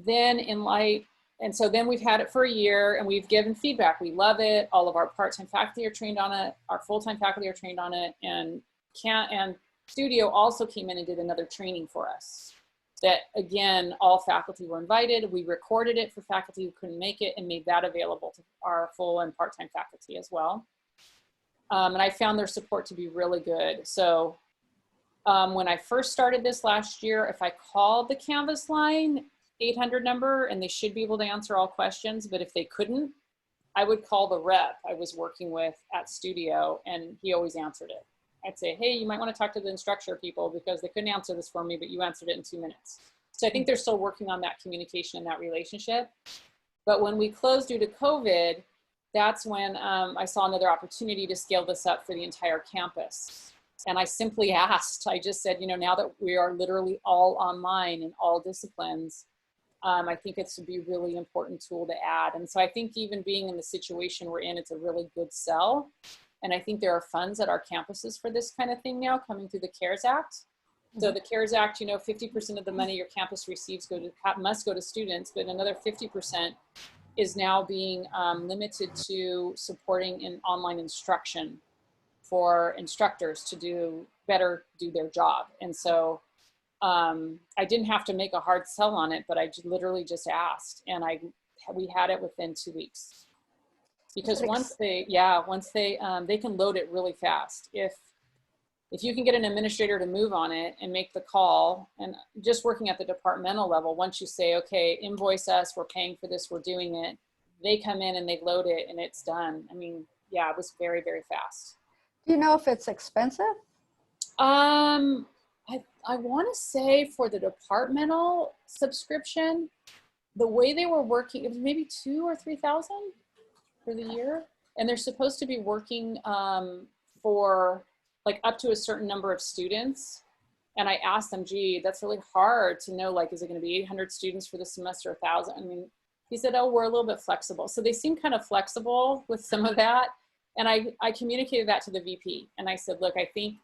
Then then we've had it for a year and we've given feedback. We love it. All of our part-time faculty are trained on it. Our full-time faculty are trained on it. And Studio also came in and did another training for us. That again, all faculty were invited. We recorded it for faculty who couldn't make it and made that available to our full and part-time faculty as well. And I found their support to be really good. So when I first started this last year, if I called the Canvas line 800 number, and they should be able to answer all questions, but if they couldn't, I would call the rep I was working with at Studio, and he always answered it. I'd say, hey, you might want to talk to the instructor people because they couldn't answer this for me, but you answered it in 2 minutes. So I think they're still working on that communication and that relationship. But when we closed due to COVID, that's when I saw another opportunity to scale this up for the entire campus. And I simply asked, I just said, you know, now that we are literally all online in all disciplines, I think it's to be a really important tool to add. And so I think even being in the situation we're in, it's a really good sell. And I think there are funds at our campuses for this kind of thing now coming through the CARES Act. So the CARES Act, 50% of the money your campus receives must go to students, but another 50% is now being limited to supporting in online instruction for instructors to do their job. And so I didn't have to make a hard sell on it, but I literally just asked, and we had it within 2 weeks. Because once they can load it really fast. If you can get an administrator to move on it and make the call, and just working at the departmental level, once you say, okay, invoice us, we're paying for this, we're doing it, they come in and they load it and it's done. I mean, yeah, it was very, very fast.
Do you know if it's expensive?
I want to say for the departmental subscription, the way they were working, it was maybe 2,000 or 3,000 for the year. And they're supposed to be working for like up to a certain number of students. And I asked them, gee, that's really hard to know, like, is it going to be 800 students for the semester, 1,000? I mean, he said, oh, we're a little bit flexible. So they seem kind of flexible with some of that. And I communicated that to the VP. And I said, look, I think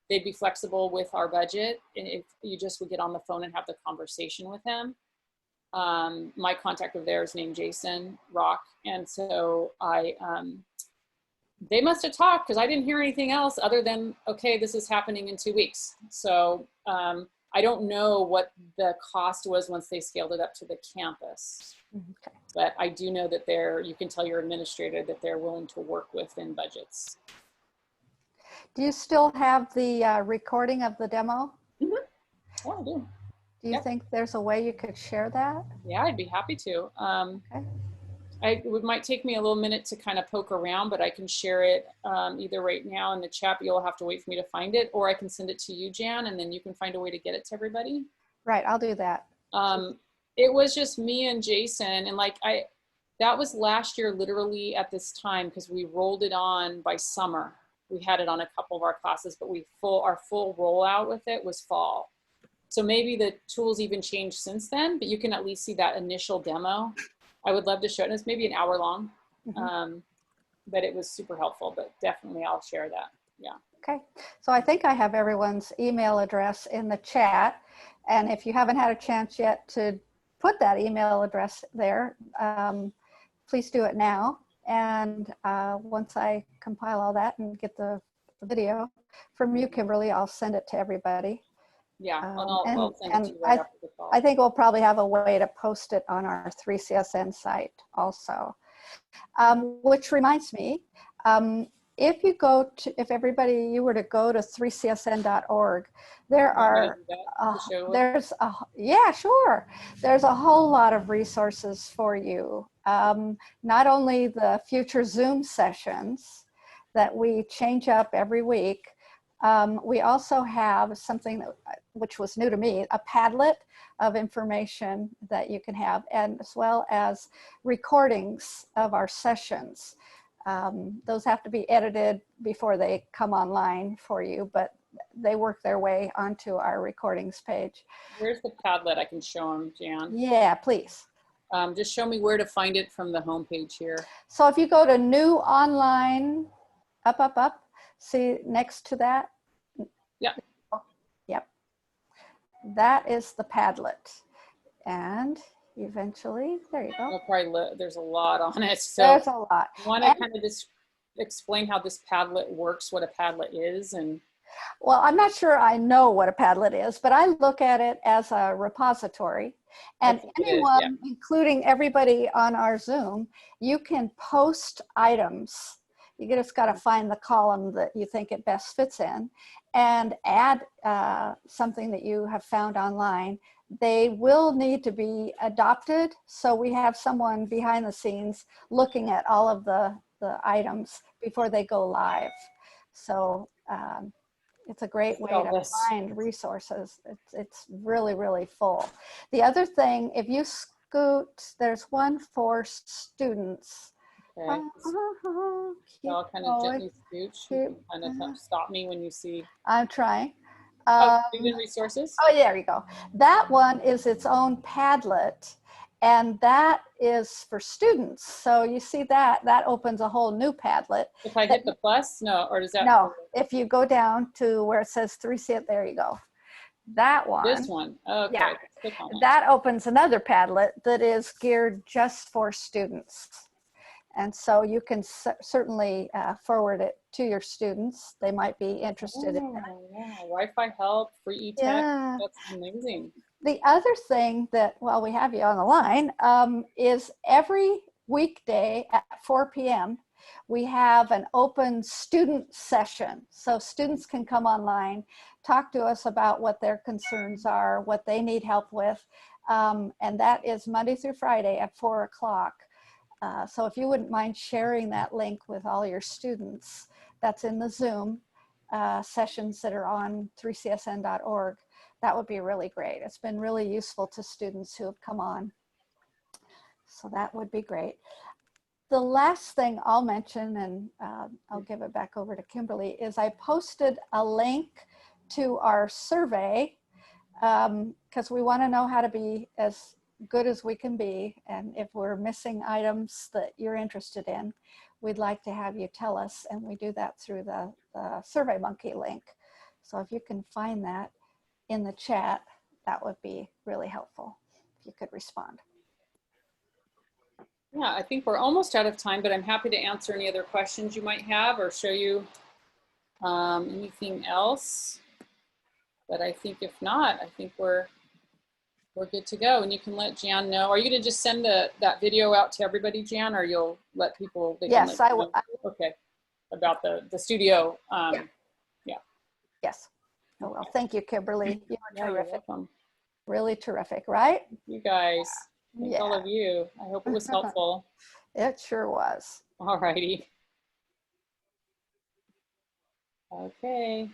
they'd be flexible with our budget. And if you just would get on the phone and have the conversation with him. My contact over there is named Jason Rock. And so they must have talked, because I didn't hear anything else other than, okay, this is happening in 2 weeks. So I don't know what the cost was once they scaled it up to the campus.
Okay.
But I do know that you can tell your administrator that they're willing to work within budgets.
Do you still have the recording of the demo?
Mm-hmm. Yeah, I do.
Do you think there's a way you could share that?
Yeah, I'd be happy to.
Okay.
It might take me a little minute to kind of poke around, but I can share it either right now in the chat, but you'll have to wait for me to find it, or I can send it to you, Jan, and then you can find a way to get it to everybody.
Right, I'll do that.
It was just me and Jason, and that was last year literally at this time, because we rolled it on by summer. We had it on a couple of our classes, but our full rollout with it was fall. So maybe the tools even changed since then, but you can at least see that initial demo. I would love to show it. It's maybe an hour long, but it was super helpful, but definitely I'll share that. Yeah.
Okay. So I think I have everyone's email address in the chat. And if you haven't had a chance yet to put that email address there, please do it now. And once I compile all that and get the video from you, Kimberly, I'll send it to everybody.
Yeah, I'll send it to you right after the call.
I think we'll probably have a way to post it on our 3CSN site also. Which reminds me, if you were to go to 3csn.org, there's a whole lot of resources for you. Not only the future Zoom sessions that we change up every week, we also have something which was new to me, a Padlet of information that you can have, and as well as recordings of our sessions. Those have to be edited before they come online for you, but they work their way onto our recordings page.
Where's the Padlet? I can show them, Jan.
Yeah, please.
Just show me where to find it from the homepage here.
So if you go to New Online, up, see next to that?
Yep.
Yep. That is the Padlet. And eventually, there you go.
There's a lot on it. So
there's a lot.
Want to kind of just explain how this Padlet works, what a Padlet is?
Well, I'm not sure I know what a Padlet is, but I look at it as a repository. And anyone, including everybody on our Zoom, you can post items. You just got to find the column that you think it best fits in and add something that you have found online. They will need to be adopted. So we have someone behind the scenes looking at all of the items before they go live. So it's a great way to find resources. It's really, really full. The other thing, if you scoot, there's one for students.
Okay. I'll kind of gently scooch. You can kind of stop me when you see.
I'm trying.
Student resources.
Oh, yeah, there you go. That one is its own Padlet, and that is for students. So you see that opens a whole new Padlet.
If I hit the plus, no, or does that?
No, if you go down to where it says 3CSN, there you go. That one.
This one. Okay.
Yeah.
Let's click on it.
That opens another Padlet that is geared just for students. And so you can certainly forward it to your students. They might be interested in that.
Yeah. Wi-Fi help, free e-text.
Yeah.
That's amazing.
The other thing that, while we have you on the line, is every weekday at 4 p.m., we have an open student session. So students can come online, talk to us about what their concerns are, what they need help with. And that is Monday through Friday at 4 o'clock. So if you wouldn't mind sharing that link with all your students, that's in the Zoom sessions that are on 3csn.org. That would be really great. It's been really useful to students who have come on. So that would be great. The last thing I'll mention, and I'll give it back over to Kimberly, is I posted a link to our survey because we want to know how to be as good as we can be. And if we're missing items that you're interested in, we'd like to have you tell us. And we do that through the SurveyMonkey link. So if you can find that in the chat, that would be really helpful if you could respond.
Yeah, I think we're almost out of time, but I'm happy to answer any other questions you might have or show you anything else. But I think if not, I think we're good to go. And you can let Jan know. Are you going to just send that video out to everybody, Jan, or you'll let people?
Yes, I will.
Okay, about the studio.
Yeah.
Yeah.
Yes. Oh, well, thank you, Kimberly. You were terrific.
You're welcome.
Really terrific, right?
You guys. Thank all of you. I hope it was helpful.
It sure was.
All righty. Okay.